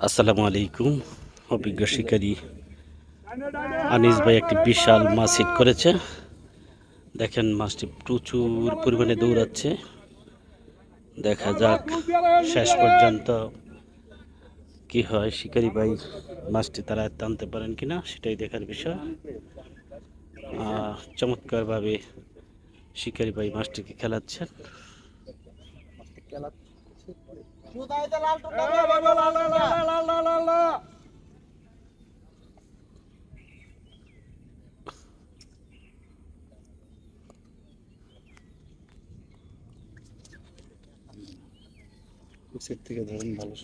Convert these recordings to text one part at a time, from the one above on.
আসসালামু আলাইকুম। অভিজ্ঞ শিকারী আনিস ভাই একটি বিশাল মাছ হিট করেছে। দেখেন মাছটি প্রচুর পরিমাণে দৌড়াচ্ছে। দেখা যাক শেষ পর্যন্ত কি হয়, শিকারী ভাই মাছটি তারা টানতে পারেন কিনা সেটাই দেখার বিষয়। চমৎকারভাবে শিকারী ভাই মাছটিকে খেলাচ্ছেন। সেট থেকে ধরেন ভালো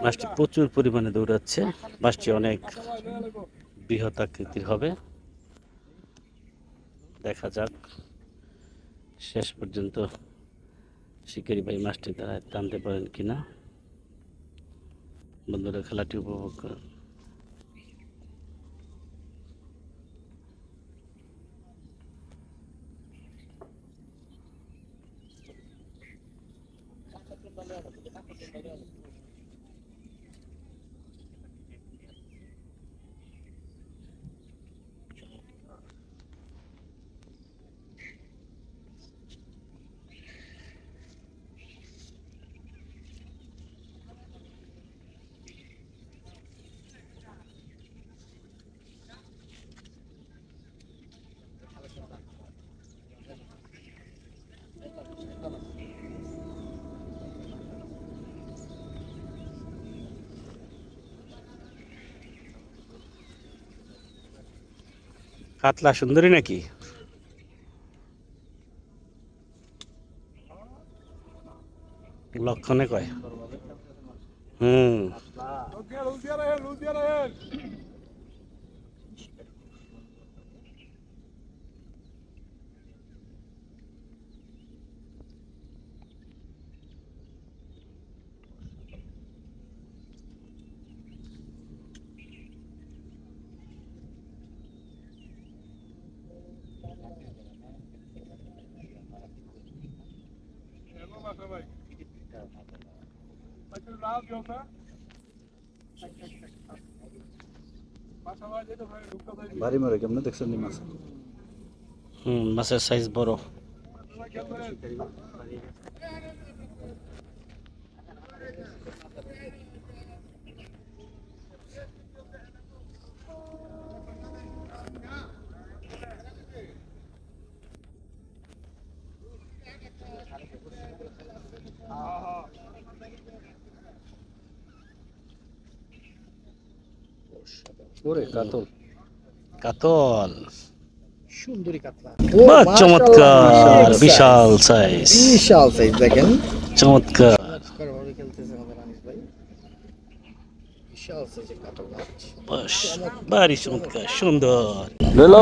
মাছটি প্রচুর পরিমাণে দৌড়াচ্ছে। মাছটি অনেক বৃহৎ আকৃতির হবে। দেখা যাক শেষ পর্যন্ত শিকারী ভাই মাছটি তারা টানতে পারেন কিনা। বন্ধুরা খেলাটি উপভোগ করেন। কাতলা সুন্দরী নাকি? লক্ষণে কয় ভারী মারে কেমন দেখছেন মাছ? মাছের সাইজ বড়। ওরে কাতল কাতল সুন্দরী কাতলা, চমৎকার, বিশাল সাইজ, বিশাল সাইজ দেখেন, চমৎকার ভাবে খেলতেছে আমাদের আনিস ভাই। বিশাল সাইজের কাতল মাছ, ভারী চমৎকার, সুন্দর,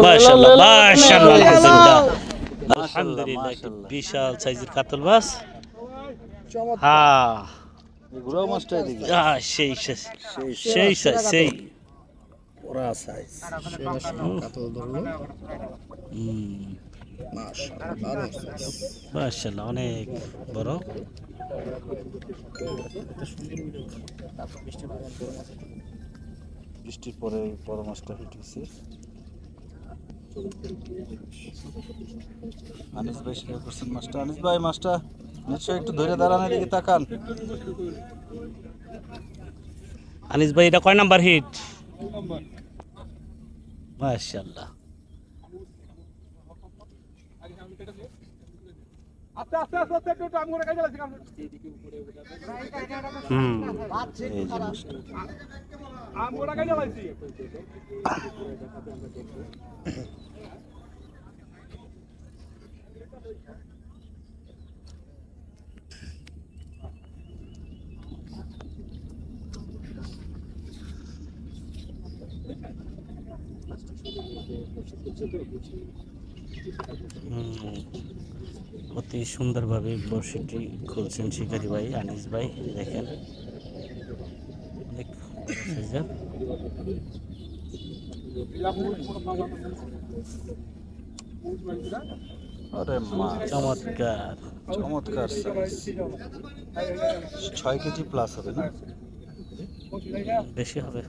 মাশাআল্লাহ মাশাআল্লাহ, আলহামদুলিল্লাহ আলহামদুলিল্লাহ, একটি বিশাল সাইজের কাতল মাছ। হ্যাঁ গুড়া মাছটা এদিকে সেই সেই সাইজ, সেই ওরা সাইজ কাতল ধরলো। মাশাআল্লাহ অনেক বড়। বৃষ্টির পরে বড় মাছটা হিট হয়েছে। আনিস ভাই শিকার করছেন মাছটা। আনিস ভাই মাছটা নিশ্চয়ই একটু ধরে দাঁড়ান, এদিকে তাকান। আনিস ভাই এটা কয় নাম্বার হিট? মাশাআল্লাহ, অতি সুন্দরভাবে বড়শিটি খুলছেন শিকারি ভাই আনিস ভাই। দেখেন অনেক বড় সাইজের। আরে মাছ চমৎকার। চমৎকার সাইজ 6 কেজি প্লাস হবে না? বেশি হবে।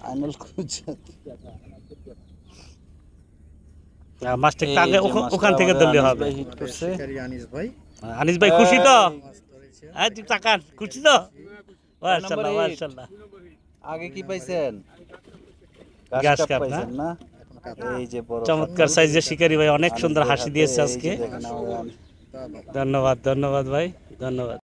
আইনাল খুঁজছে। মাছটা একটু আগে ওখান থেকে ধরলে হবে। হিট করছে। শিকারি আনিস ভাই আনিস ভাই খুশি তো? মাছ ধরেছে। হ্যাঁ তুই তাকান, খুশি তো? মাশাআল্লাহ মাশাআল্লাহ। আগে কি পাইছেন? ঘাস কাপ না? পাইছেন না? এই যে বড় চমৎকার সাইজের শিকারি ভাই, অনেক সুন্দর হাসি দিয়েছে আজকে। দেখেন আমাদের ধন্যবাদ ধন্যবাদ ভাই, ধন্যবাদ।